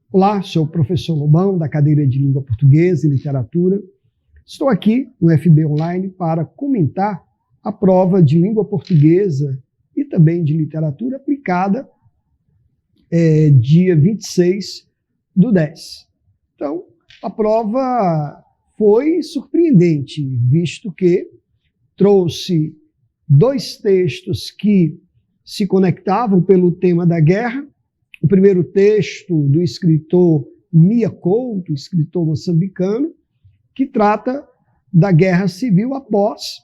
Olá, sou o professor Lobão, da cadeira de Língua Portuguesa e Literatura. Estou aqui no FB Online para comentar a prova de Língua Portuguesa e também de Literatura aplicada dia 26/10. Então, a prova foi surpreendente, visto que trouxe dois textos que se conectavam pelo tema da guerra. O primeiro texto do escritor Mia Couto, escritor moçambicano, que trata da guerra civil após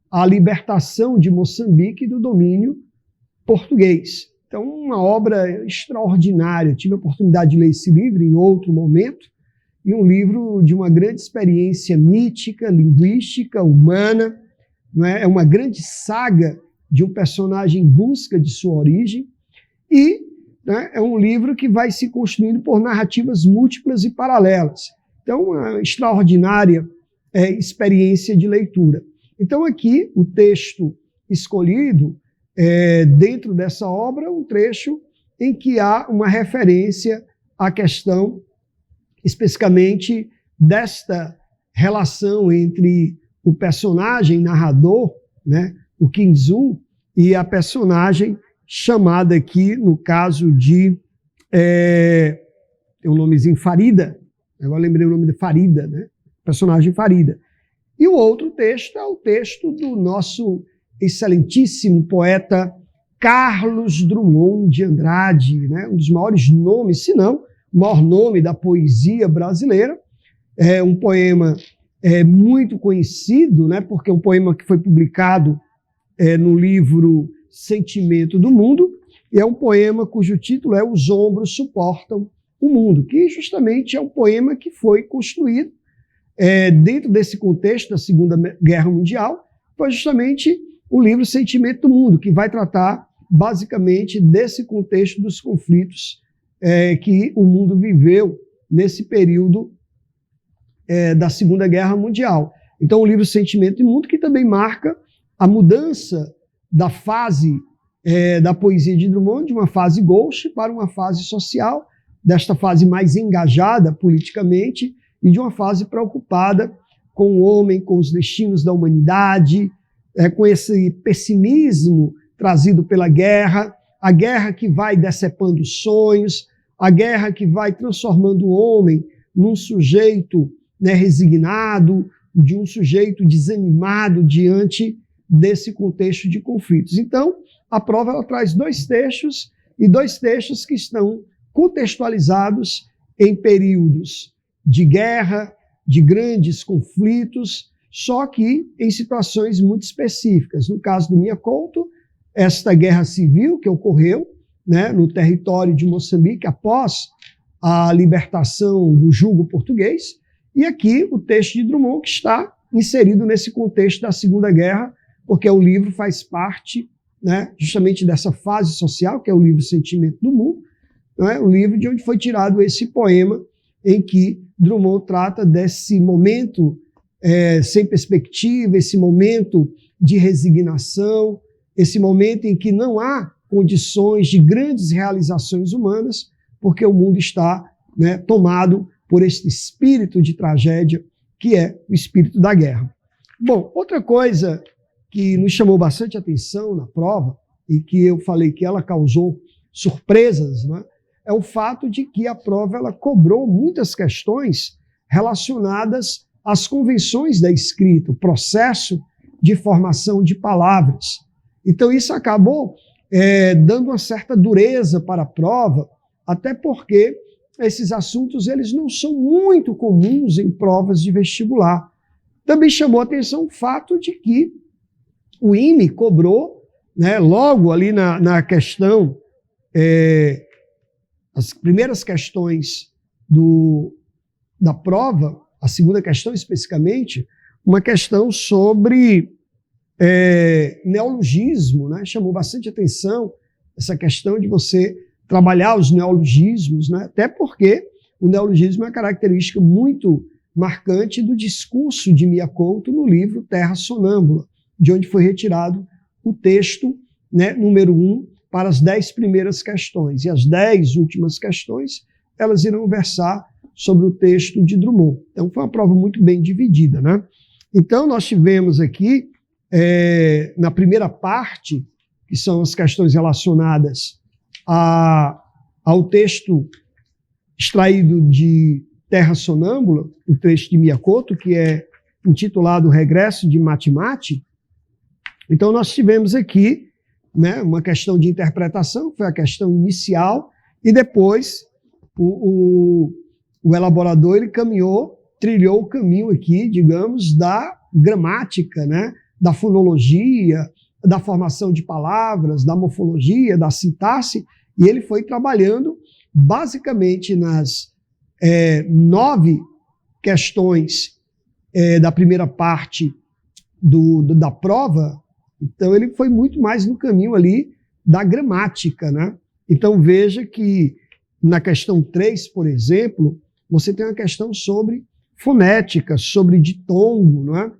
a libertação de Moçambique do domínio português. Então, uma obra extraordinária. Tive a oportunidade de ler esse livro em outro momento, e um livro de uma grande experiência mítica, linguística, humana. Não é? É uma grande saga de um personagem em busca de sua origem, e é um livro que vai se construindo por narrativas múltiplas e paralelas. Então, uma extraordinária experiência de leitura. Então, aqui, o texto escolhido dentro dessa obra, um trecho em que há uma referência à questão, especificamente, desta relação entre o personagem narrador, né, o Kinzu, e a personagem chamada aqui, no caso de, tem um nomezinho Farida, agora lembrei o nome de Farida, né? Personagem Farida. E o outro texto é o texto do nosso excelentíssimo poeta Carlos Drummond de Andrade, né? Um dos maiores nomes, se não o maior nome da poesia brasileira. É um poema muito conhecido, né? Porque é um poema que foi publicado no livro Sentimento do Mundo, e é um poema cujo título é Os Ombros Suportam o Mundo, que justamente é um poema que foi construído dentro desse contexto da Segunda Guerra Mundial. Foi justamente o livro Sentimento do Mundo, que vai tratar basicamente desse contexto dos conflitos que o mundo viveu nesse período da Segunda Guerra Mundial. Então, o livro Sentimento do Mundo, que também marca a mudança da fase da poesia de Drummond, de uma fase gauche para uma fase social, desta fase mais engajada politicamente e de uma fase preocupada com o homem, com os destinos da humanidade, com esse pessimismo trazido pela guerra, a guerra que vai decepando sonhos, a guerra que vai transformando o homem num sujeito resignado, de um sujeito desanimado diante desse contexto de conflitos. Então, a prova ela traz dois textos, e dois textos que estão contextualizados em períodos de guerra, de grandes conflitos, só que em situações muito específicas. No caso do Mia Couto, esta guerra civil que ocorreu, né, no território de Moçambique após a libertação do jugo português, e aqui o texto de Drummond, que está inserido nesse contexto da Segunda Guerra, porque o livro faz parte, né, justamente dessa fase social, que é o livro Sentimento do Mundo, né, o livro de onde foi tirado esse poema em que Drummond trata desse momento sem perspectiva, esse momento de resignação, esse momento em que não há condições de grandes realizações humanas, porque o mundo está, né, tomado por esse espírito de tragédia, que é o espírito da guerra. Bom, outra coisa que nos chamou bastante atenção na prova, e que eu falei que ela causou surpresas, né, é o fato de que a prova ela cobrou muitas questões relacionadas às convenções da escrita, o processo de formação de palavras. Então isso acabou dando uma certa dureza para a prova, até porque esses assuntos eles não são muito comuns em provas de vestibular. Também chamou a atenção o fato de que o INE cobrou, né, logo ali na questão, as primeiras questões da prova, a segunda questão especificamente, uma questão sobre neologismo, né? Chamou bastante atenção essa questão de você trabalhar os neologismos, né? Até porque o neologismo é uma característica muito marcante do discurso de Mia Couto no livro Terra Sonâmbula, de onde foi retirado o texto, né, número 1, para as 10 primeiras questões. E as 10 últimas questões elas irão versar sobre o texto de Drummond. Então, foi uma prova muito bem dividida, né? Então, nós tivemos aqui, na primeira parte, que são as questões relacionadas ao texto extraído de Terra Sonâmbula, o texto de Miyakoto, que é intitulado Regresso de Mathemati. Então, nós tivemos aqui, né, uma questão de interpretação, que foi a questão inicial, e depois o elaborador ele trilhou o caminho aqui, digamos, da gramática, né, da fonologia, da formação de palavras, da morfologia, da sintaxe, e ele foi trabalhando basicamente nas 9 questões da primeira parte da prova. Então ele foi muito mais no caminho ali da gramática, né? Então veja que na questão 3, por exemplo, você tem uma questão sobre fonética, sobre ditongo, não é?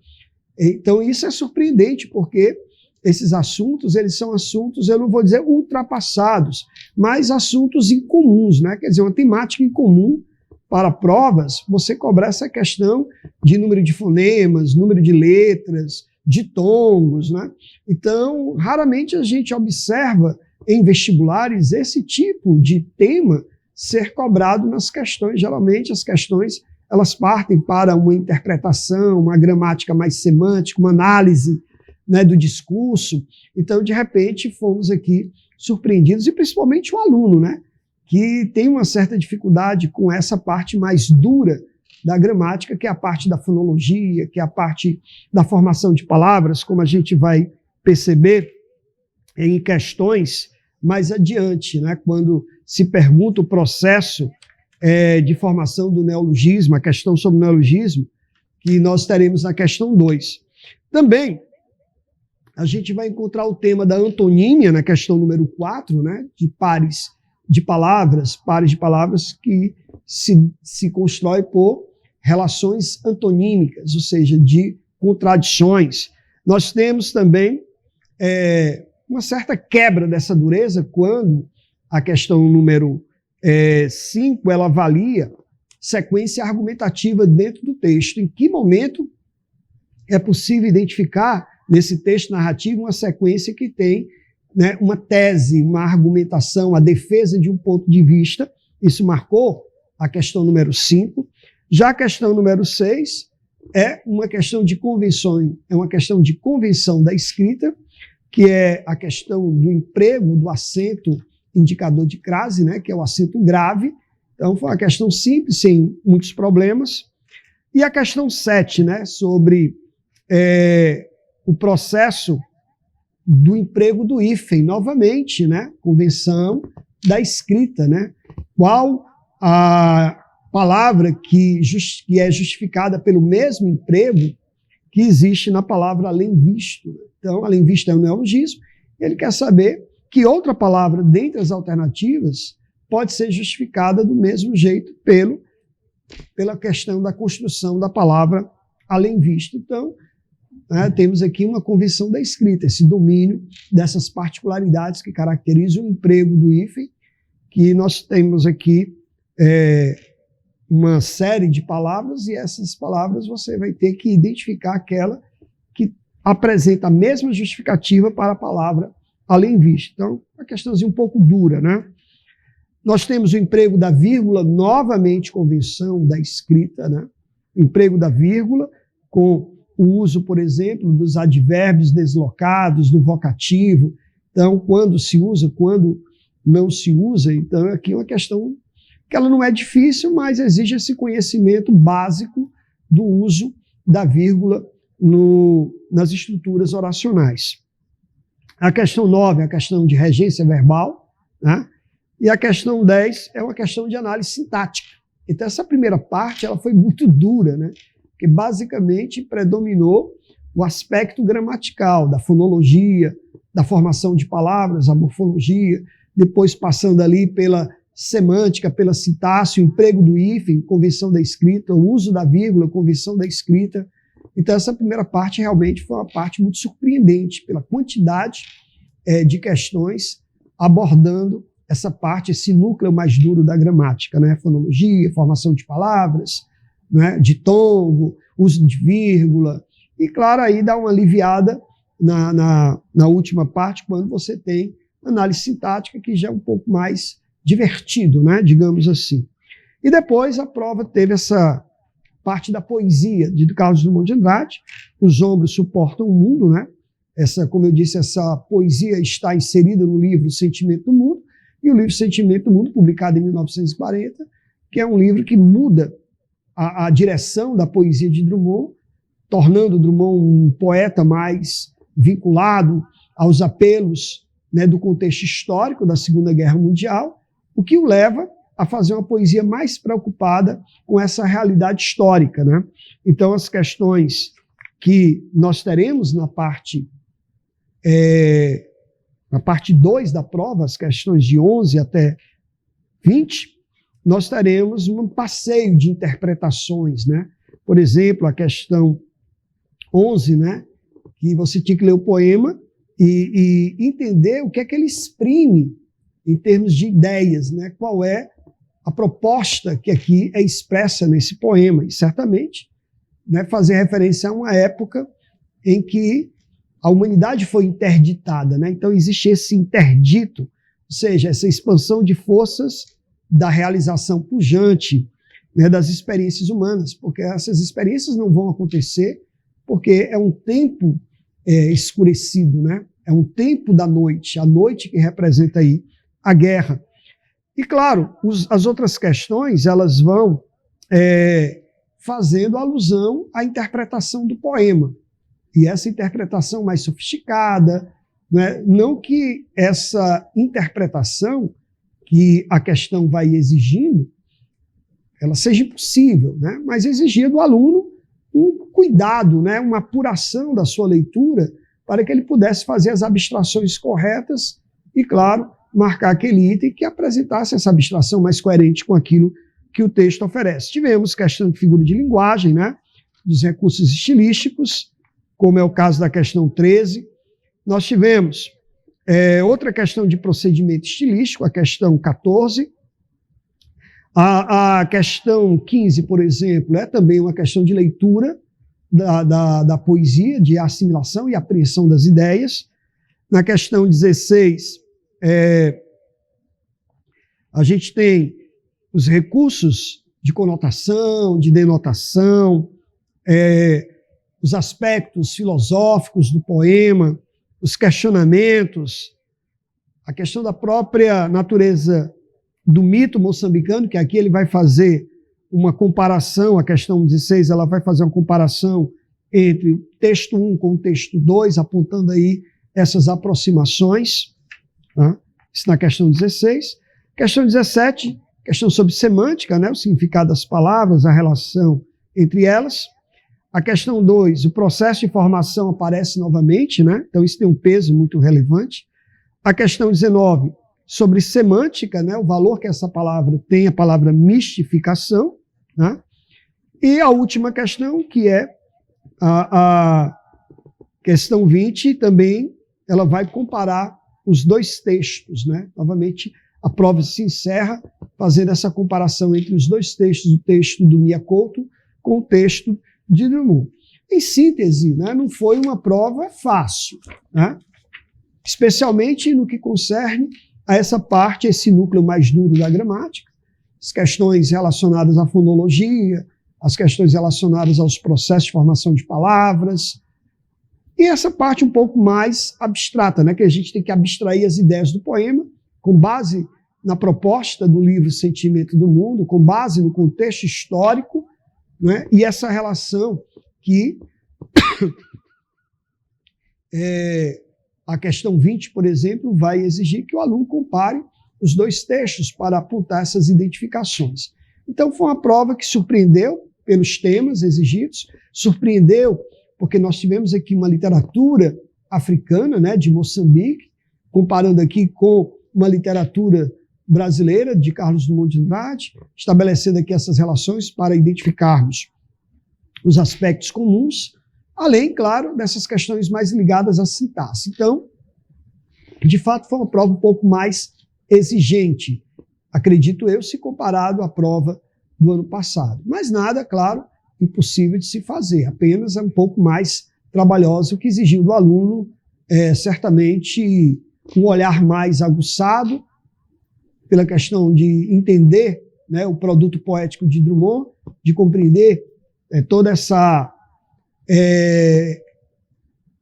Então isso é surpreendente, porque esses assuntos, eles são assuntos, eu não vou dizer ultrapassados, mas assuntos incomuns, né? Quer dizer, uma temática incomum para provas, você cobrar essa questão de número de fonemas, número de letras, ditongos, né? Então, raramente a gente observa em vestibulares esse tipo de tema ser cobrado nas questões. Geralmente as questões elas partem para uma interpretação, uma gramática mais semântica, uma análise, né, do discurso. Então, de repente, fomos aqui surpreendidos, e principalmente o aluno, né, que tem uma certa dificuldade com essa parte mais dura da gramática, que é a parte da fonologia, que é a parte da formação de palavras, como a gente vai perceber em questões mais adiante, né, quando se pergunta o processo de formação do neologismo, a questão sobre o neologismo, que nós teremos na questão 2. Também, a gente vai encontrar o tema da antonímia na questão número 4, né, de pares de palavras que se constrói por relações antonímicas, ou seja, de contradições. Nós temos também uma certa quebra dessa dureza quando a questão número 5, ela avalia sequência argumentativa dentro do texto. Em que momento é possível identificar nesse texto narrativo uma sequência que tem, né, uma tese, uma argumentação, a defesa de um ponto de vista? Isso marcou a questão número 5. Já a questão número 6 é uma questão de convenção, da escrita, que é a questão do emprego do acento indicador de crase, né, que é o acento grave. Então, foi uma questão simples, sem muitos problemas. E a questão 7, né, sobre o processo do emprego do hífen, novamente, né, convenção da escrita, né, qual a palavra que é justificada pelo mesmo emprego que existe na palavra além visto. Então, além visto é um neologismo, ele quer saber que outra palavra dentre as alternativas pode ser justificada do mesmo jeito pela questão da construção da palavra além visto. Então, né, temos aqui uma convenção da escrita, esse domínio dessas particularidades que caracterizam o emprego do hífen, que nós temos aqui uma série de palavras, e essas palavras você vai ter que identificar aquela que apresenta a mesma justificativa para a palavra além visto. Então, uma questãozinha um pouco dura, né? Nós temos o emprego da vírgula, novamente convenção da escrita, né? O emprego da vírgula com o uso, por exemplo, dos advérbios deslocados, do vocativo. Então, quando se usa, quando não se usa. Então, aqui é uma questão que ela não é difícil, mas exige esse conhecimento básico do uso da vírgula nas estruturas oracionais. A questão 9 é a questão de regência verbal, né? E a questão 10 é uma questão de análise sintática. Então, essa primeira parte ela foi muito dura, né? Porque basicamente predominou o aspecto gramatical, da fonologia, da formação de palavras, a morfologia, depois passando ali pela semântica, pela sintaxe, o emprego do hífen, convenção da escrita, o uso da vírgula, convenção da escrita. Então, essa primeira parte realmente foi uma parte muito surpreendente pela quantidade de questões abordando essa parte, esse núcleo mais duro da gramática, né? Fonologia, formação de palavras, né? Ditongo, uso de vírgula. E, claro, aí dá uma aliviada na última parte, quando você tem análise sintática, que já é um pouco mais divertido, né? Digamos assim. E depois a prova teve essa parte da poesia de Carlos Drummond de Andrade, Os Ombros Suportam o Mundo, né? Como eu disse, essa poesia está inserida no livro Sentimento do Mundo, e o livro Sentimento do Mundo, publicado em 1940, que é um livro que muda a direção da poesia de Drummond, tornando Drummond um poeta mais vinculado aos apelos, né, do contexto histórico da Segunda Guerra Mundial, o que o leva a fazer uma poesia mais preocupada com essa realidade histórica, né? Então, as questões que nós teremos na parte 2 da prova, as questões de 11 até 20, nós teremos um passeio de interpretações, né? Por exemplo, a questão 11, né? Que você tinha que ler o poema e entender o que é que ele exprime em termos de ideias, né? Qual é a proposta que aqui é expressa nesse poema. E certamente, né, fazer referência a uma época em que a humanidade foi interditada, né? Então existe esse interdito, ou seja, essa expansão de forças da realização pujante, né, das experiências humanas, porque essas experiências não vão acontecer porque é um tempo escurecido, né? É um tempo da noite, a noite que representa aí a guerra. E claro, as outras questões, elas vão fazendo alusão à interpretação do poema. E essa interpretação mais sofisticada, né? Não que essa interpretação que a questão vai exigindo, ela seja impossível, né? Mas exigir do aluno um cuidado, né? Uma apuração da sua leitura para que ele pudesse fazer as abstrações corretas e, claro, marcar aquele item que apresentasse essa abstração mais coerente com aquilo que o texto oferece. Tivemos questão de figura de linguagem, né? Dos recursos estilísticos, como é o caso da questão 13. Nós tivemos outra questão de procedimento estilístico, a questão 14. A questão 15, por exemplo, é também uma questão de leitura da poesia, de assimilação e apreensão das ideias. Na questão 16, a gente tem os recursos de conotação, de denotação, os aspectos filosóficos do poema, os questionamentos, a questão da própria natureza do mito moçambicano, que aqui ele vai fazer uma comparação, a questão 16, ela vai fazer uma comparação entre o texto 1 com o texto 2, apontando aí essas aproximações, tá? Isso na questão 16. Questão 17, questão sobre semântica, né? O significado das palavras, a relação entre elas. A questão 2, o processo de formação aparece novamente, né? Então isso tem um peso muito relevante. A questão 19, sobre semântica, né? O valor que essa palavra tem, a palavra mistificação, né? E a última questão, que é a questão 20, também ela vai comparar os dois textos, né? Novamente, a prova se encerra fazendo essa comparação entre os dois textos, o texto do Mia Couto com o texto de Drummond. Em síntese, né, não foi uma prova fácil, né? Especialmente no que concerne a essa parte, esse núcleo mais duro da gramática, as questões relacionadas à fonologia, as questões relacionadas aos processos de formação de palavras, e essa parte um pouco mais abstrata, né, que a gente tem que abstrair as ideias do poema, com base na proposta do livro Sentimento do Mundo, com base no contexto histórico, né, e essa relação que a questão 20, por exemplo, vai exigir que o aluno compare os dois textos para apontar essas identificações. Então, foi uma prova que surpreendeu pelos temas exigidos, surpreendeu porque nós tivemos aqui uma literatura africana, né, de Moçambique, comparando aqui com uma literatura brasileira de Carlos Drummond de Andrade, estabelecendo aqui essas relações para identificarmos os aspectos comuns, além, claro, dessas questões mais ligadas à sintaxe. Então, de fato, foi uma prova um pouco mais exigente, acredito eu, se comparado à prova do ano passado. Mas nada, claro, impossível de se fazer, apenas é um pouco mais trabalhosa, o que exigiu do aluno certamente um olhar mais aguçado pela questão de entender, né, o produto poético de Drummond, de compreender toda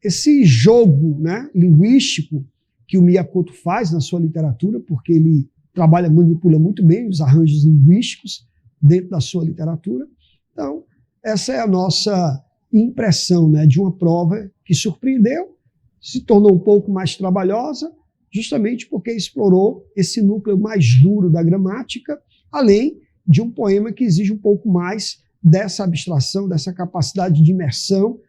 esse jogo, né, linguístico que o Miyakoto faz na sua literatura, porque ele manipula muito bem os arranjos linguísticos dentro da sua literatura. Então, essa é a nossa impressão, né, de uma prova que surpreendeu, se tornou um pouco mais trabalhosa, justamente porque explorou esse núcleo mais duro da gramática, além de um poema que exige um pouco mais dessa abstração, dessa capacidade de imersão,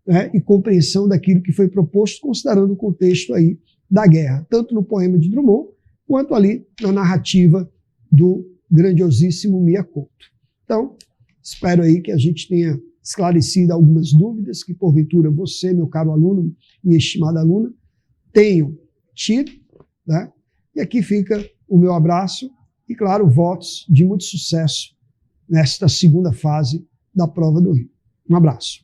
né, e compreensão daquilo que foi proposto, considerando o contexto aí da guerra, tanto no poema de Drummond, quanto ali na narrativa do grandiosíssimo Miyakoto. Então, espero aí que a gente tenha esclarecido algumas dúvidas que, porventura, você, meu caro aluno, minha estimada aluna, tenham tido, né? E aqui fica o meu abraço e, claro, votos de muito sucesso nesta segunda fase da prova do Rio. Um abraço.